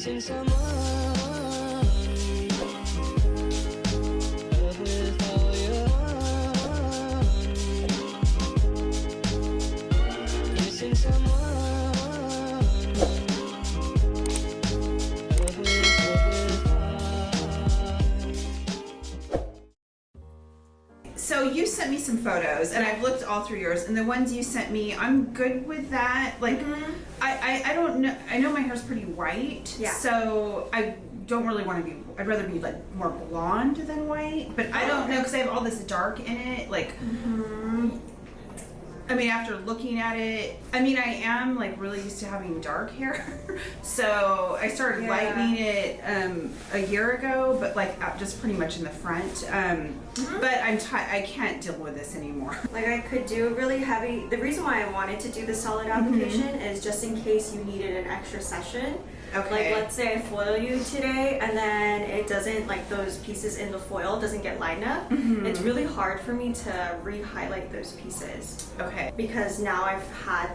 Missing someone. So you sent me some photos, and I've looked all through yours, and the ones you sent me, I'm good with that. Like, I don't know. I know my hair's pretty white, so I don't really want to be. I'd rather be like more blonde than white, but I don't know because I have all this dark in it. Like, I mean, after looking at it, I mean, I am like really used to having dark hair, so I started lightening it a year ago, but like just pretty much in the front. But I can't deal with this anymore. Like I could do a really heavy. The reason why I wanted to do the solid application is just in case you needed an extra session. Okay. Like let's say I foil you today and then it doesn't, like those pieces in the foil doesn't get light enough. It's really hard for me to re-highlight those pieces. Okay. Because now I've had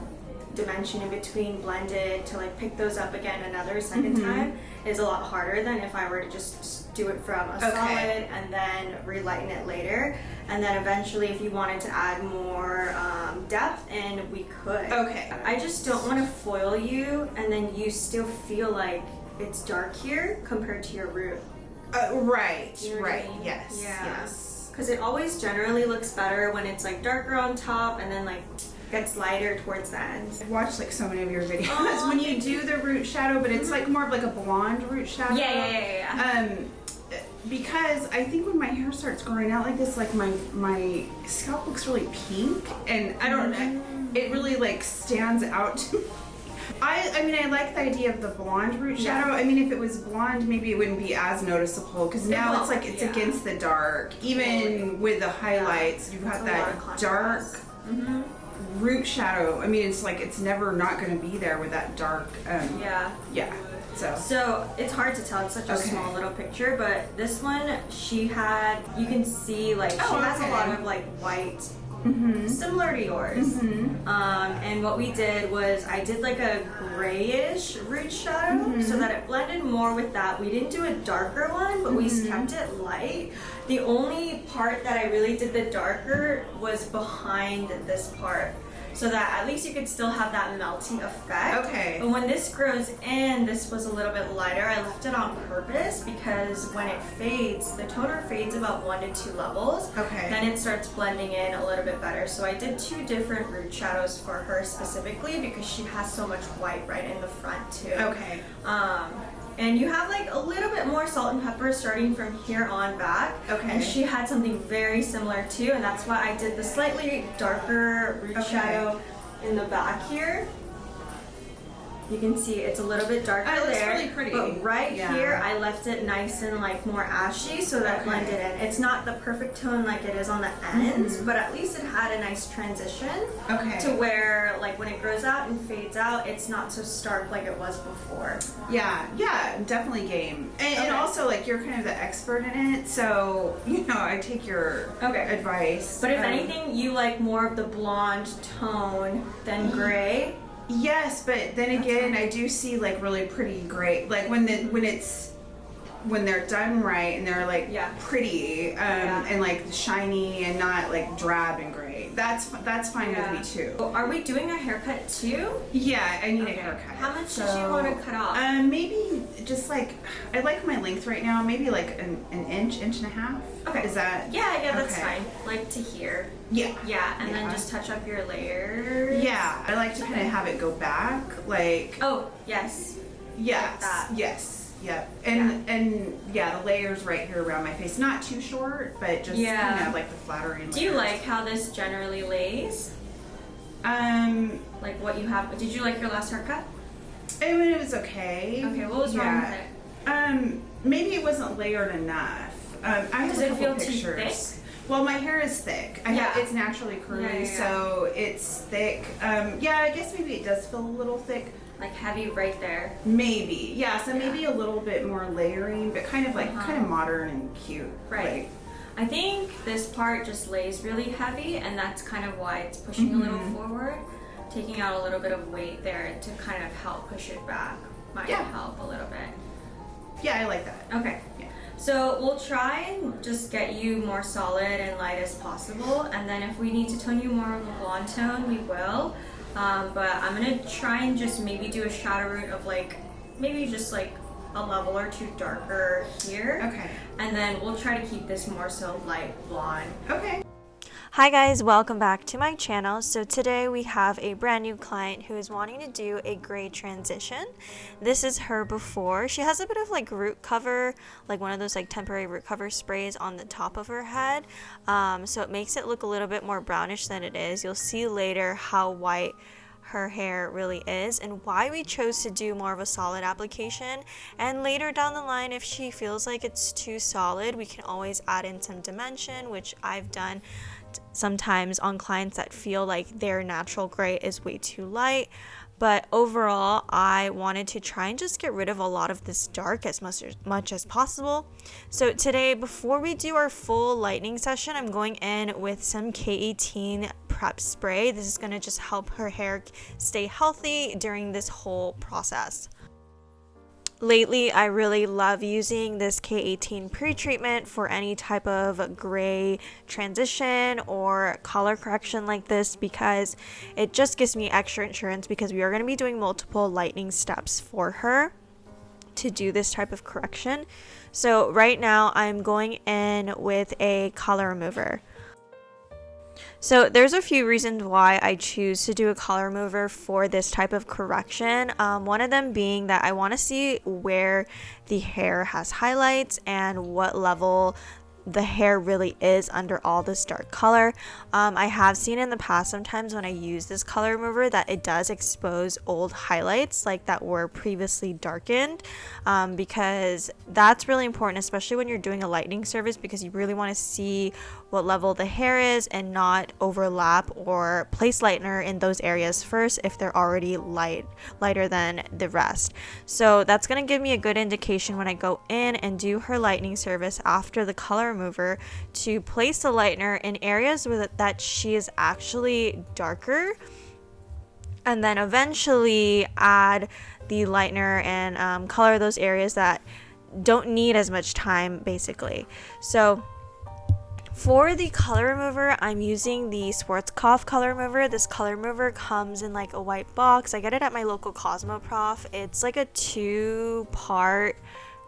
dimension in between blended to like pick those up again another second time is a lot harder than if I were to just do it from a solid and then relighten it later. And then eventually if you wanted to add more depth in, we could. Okay. I just don't want to foil you and then you still feel like it's dark here compared to your root. Right, You know what I mean? yes, yes. Because it always generally looks better when it's like darker on top and then like gets lighter towards the end. I've watched like so many of your videos when you do the root shadow, but it's like more of like a blonde root shadow. Yeah. Because I think when my hair starts growing out like this, like my scalp looks really pink, and I don't know, it really like stands out to me. I mean, I like the idea of the blonde root shadow. I mean, if it was blonde, maybe it wouldn't be as noticeable, because now it's like it's against the dark. Even with the highlights, you've got that dark root shadow. I mean, it's like it's never not going to be there with that dark. So it's hard to tell. It's such a small little picture, but this one she had. You can see like she has a lot of like white. Similar to yours. And what we did was I did like a grayish root shadow so that it blended more with that. We didn't do a darker one, but we kept it light. The only part that I really did the darker was behind this part, so that at least you could still have that melty effect. Okay. But when this grows in, this was a little bit lighter. I left it on purpose because when it fades, the toner fades about 1 to 2 levels. Okay. Then it starts blending in a little bit better. So I did 2 different root shadows for her specifically because she has so much white right in the front too. Okay. And you have like a little bit more salt and pepper starting from here on back. Okay. And she had something very similar too, and that's why I did the slightly darker root shadow in the back here. You can see it's a little bit darker there. It's really pretty. But right here, I left it nice and like more ashy, so that blended in. It's not the perfect tone like it is on the ends, but at least it had a nice transition. To where like when it grows out and fades out, it's not so stark like it was before. Yeah, definitely game. And also like you're kind of the expert in it, so you know I take your advice. But if anything, you like more of the blonde tone than gray. Yes, but then again, I do see like really pretty gray, like when they're done right and they're like pretty and like shiny and not like drab and gray. That's fine with me too. Are we doing a haircut too? Yeah, I need a haircut. How much did you want to cut off? Maybe just like, I like my length right now, maybe like an inch and a half. Okay. Is that? Yeah, that's fine. Like to here. Yeah. And then just touch up your layers. Yeah, I like to kind of have it go back, like. Oh, yes. Yes. Like that. Yes. Yep. And the layers right here around my face, not too short, but just kind of like the flattering layers. Do you like how this generally lays? Like what you have. Did you like your last haircut? I mean, it was okay. Okay, what was wrong with it? Maybe it wasn't layered enough. I have Does a it couple feel pictures. too thick? Well, my hair is thick. It's naturally curly, so it's thick. I guess maybe it does feel a little thick. Like heavy right there. Maybe, so maybe a little bit more layering, but kind of like kind of modern and cute. Right. Like, I think this part just lays really heavy, and that's kind of why it's pushing a little forward, taking out a little bit of weight there to kind of help push it back. might help a little bit. Yeah, I like that. Okay. Yeah. So we'll try and just get you more solid and light as possible, and then if we need to tone you more on the blonde tone, we will. But I'm gonna try and just maybe do a shadow root of like, maybe just like a level or two darker here. Okay. And then we'll try to keep this more so light blonde. Okay. Hi guys, welcome back to my channel. So today we have a brand new client who is wanting to do a gray transition. This is her before. She has a bit of like root cover, like one of those like temporary root cover sprays on the top of her head. So it makes it look a little bit more brownish than it is. You'll see later how white her hair really is and why we chose to do more of a solid application. And later down the line, if she feels like it's too solid, we can always add in some dimension, which I've done sometimes on clients that feel like their natural gray is way too light. But overall, I wanted to try and just get rid of a lot of this dark as much as possible. So today, before we do our full lightening session, I'm going in with some K18 prep spray. This is going to just help her hair stay healthy during this whole process. Lately, I really love using this K18 pre-treatment for any type of gray transition or color correction like this, because it just gives me extra insurance, because we are going to be doing multiple lightening steps for her to do this type of correction. So right now I'm going in with a color remover. So there's a few reasons why I choose to do a color remover for this type of correction. One of them being that I want to see where the hair has highlights and what level the hair really is under all this dark color. I have seen in the past sometimes when I use this color remover that it does expose old highlights like that were previously darkened, because that's really important, especially when you're doing a lightening service, because you really want to see what level the hair is and not overlap or place lightener in those areas first if they're already lighter than the rest. So that's going to give me a good indication when I go in and do her lightening service after the color remover to place the lightener in areas that she is actually darker, and then eventually add the lightener and color those areas that don't need as much time, basically. So for the color remover, I'm using the Schwarzkopf color remover. This color remover comes in like a white box. I get it at my local Cosmoprof. It's like a 2-part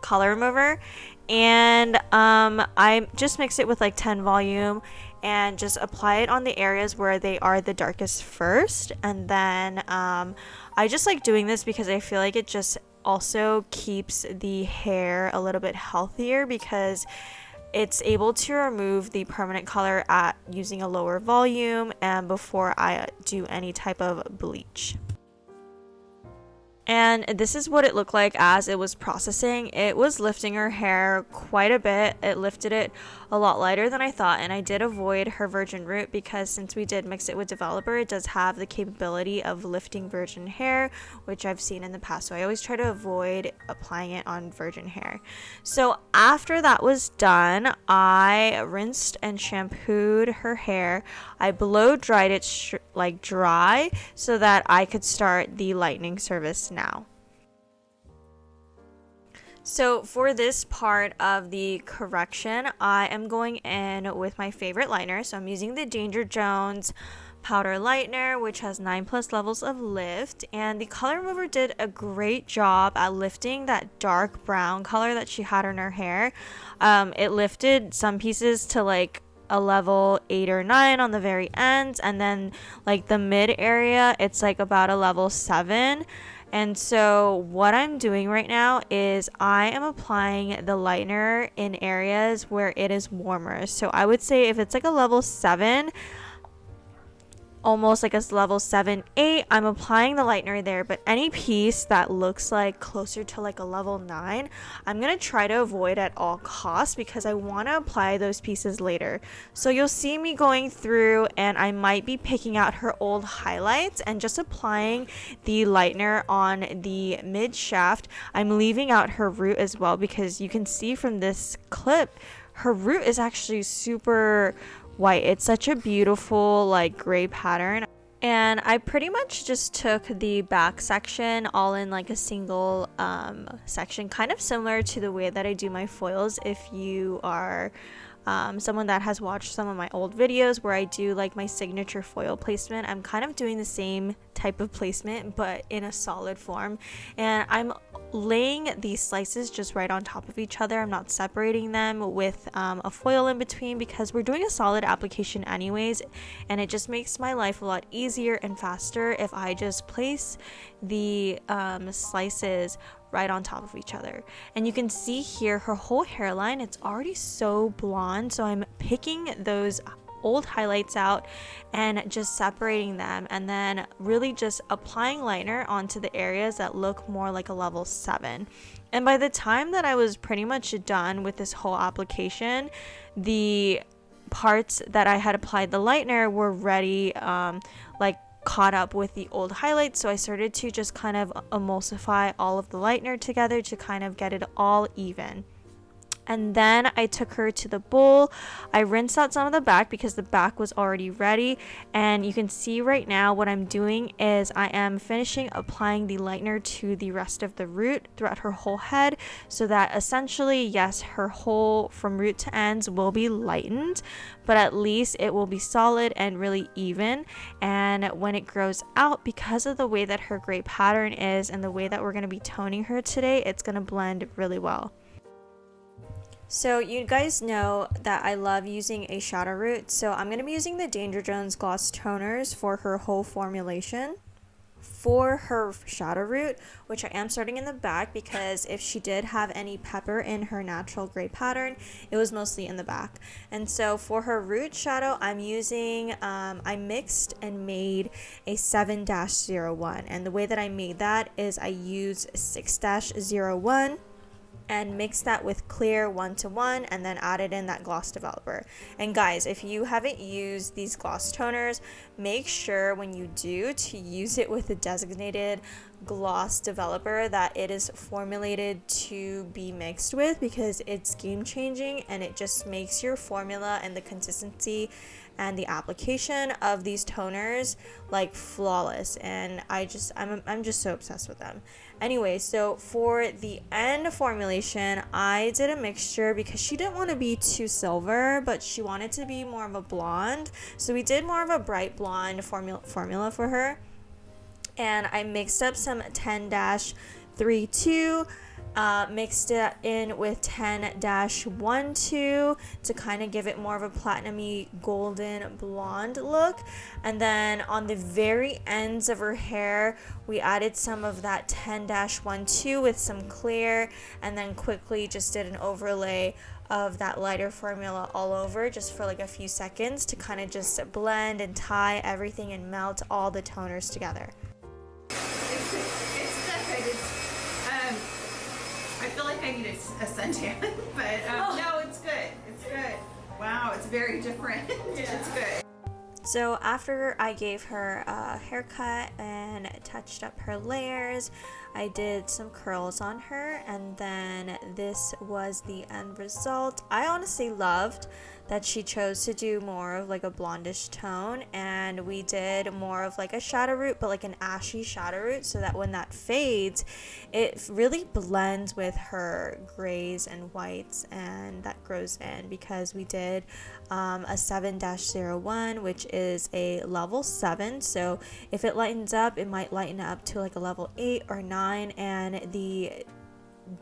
color remover, and I just mix it with like 10 volume and just apply it on the areas where they are the darkest first. And then I just like doing this because I feel like it just also keeps the hair a little bit healthier, because it's able to remove the permanent color at using a lower volume and before I do any type of bleach. And this is what it looked like as it was processing. It was lifting her hair quite a bit. It lifted it a lot lighter than I thought, and I did avoid her virgin root because since we did mix it with developer, it does have the capability of lifting virgin hair, which I've seen in the past. So I always try to avoid applying it on virgin hair. So after that was done, I rinsed and shampooed her hair. I blow dried it like dry so that I could start the lightening service now. So for this part of the correction, I am going in with my favorite lightener. So I'm using the Danger Jones powder lightener, which has 9+ levels of lift, and the color remover did a great job at lifting that dark brown color that she had in her hair. It lifted some pieces to like a level 8 or 9 on the very ends, and then like the mid area, it's like about a level 7. And so what I'm doing right now is I am applying the lightener in areas where it is warmer. So I would say if it's like a level 7, almost like a level 7, 8, I'm applying the lightener there. But any piece that looks like closer to like a level 9, I'm going to try to avoid at all costs because I want to apply those pieces later. So you'll see me going through and I might be picking out her old highlights and just applying the lightener on the mid shaft. I'm leaving out her root as well because you can see from this clip her root is actually super white. It's such a beautiful like gray pattern. And I pretty much just took the back section all in like a single section, kind of similar to the way that I do my foils. If you are someone that has watched some of my old videos where I do like my signature foil placement, I'm kind of doing the same type of placement but in a solid form, and I'm laying these slices just right on top of each other. I'm not separating them with a foil in between because we're doing a solid application anyways, and it just makes my life a lot easier and faster if I just place the slices right on top of each other. And you can see here her whole hairline, it's already so blonde, so I'm picking those old highlights out and just separating them, and then really just applying lightener onto the areas that look more like a level 7. And by the time that I was pretty much done with this whole application, the parts that I had applied the lightener were ready, like caught up with the old highlights. So I started to just kind of emulsify all of the lightener together to kind of get it all even. And then I took her to the bowl. I rinsed out some of the back because the back was already ready. And you can see right now what I'm doing is I am finishing applying the lightener to the rest of the root throughout her whole head, so that essentially, yes, her whole from root to ends will be lightened, but at least it will be solid and really even. And when it grows out, because of the way that her gray pattern is and the way that we're going to be toning her today, it's going to blend really well. So you guys know that I love using a shadow root, so I'm going to be using the Danger Jones gloss toners for her whole formulation. For her shadow root, which I am starting in the back because if she did have any pepper in her natural gray pattern, it was mostly in the back. And so for her root shadow, I'm using, I mixed and made a 7-01, and the way that I made that is I used 6-01 and mix that with clear 1:1 and then added in that gloss developer. And guys, if you haven't used these gloss toners, make sure when you do to use it with a designated gloss developer that it is formulated to be mixed with, because it's game changing and it just makes your formula and the consistency and the application of these toners like flawless. And I'm just so obsessed with them. Anyway, so for the end formulation, I did a mixture because she didn't want to be too silver, but she wanted to be more of a blonde. So we did more of a bright blonde formula for her. And I mixed up some 10-32, mixed it in with 10-12 to kind of give it more of a platinum-y golden blonde look. And then on the very ends of her hair, we added some of that 10-12 with some clear, and then quickly just did an overlay of that lighter formula all over just for like a few seconds to kind of just blend and tie everything and melt all the toners together. It's good. I feel like I need a suntan, but no, it's good. It's good. Wow, it's very different. Yeah. It's good. So after I gave her a haircut and touched up her layers, I did some curls on her, and then this was the end result. I honestly loved that she chose to do more of like a blondish tone, and we did more of like a shadow root, but like an ashy shadow root, so that when that fades, it really blends with her grays and whites, and that grows in because we did a 7-01, which is a level 7. So if it lightens up, it might lighten up to like a level 8 or 9, and the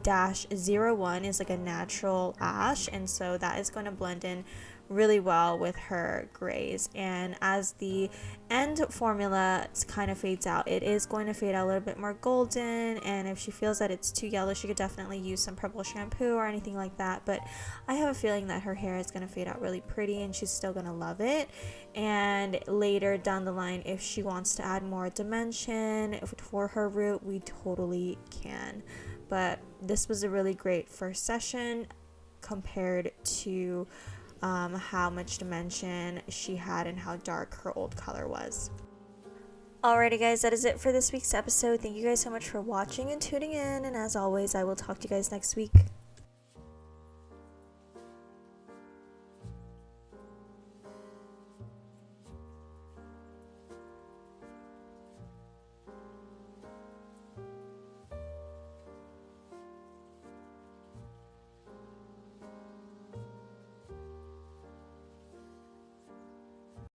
-01 is like a natural ash, and so that is going to blend in really well with her grays. And as the end formula kind of fades out, it is going to fade out a little bit more golden, and if she feels that it's too yellow, she could definitely use some purple shampoo or anything like that. But I have a feeling that her hair is going to fade out really pretty and she's still going to love it. And later down the line, if she wants to add more dimension for her root, we totally can. But this was a really great first session compared to how much dimension she had and how dark her old color was. Alrighty guys, that is it for this week's episode. Thank you guys so much for watching and tuning in, and as always, I will talk to you guys next week.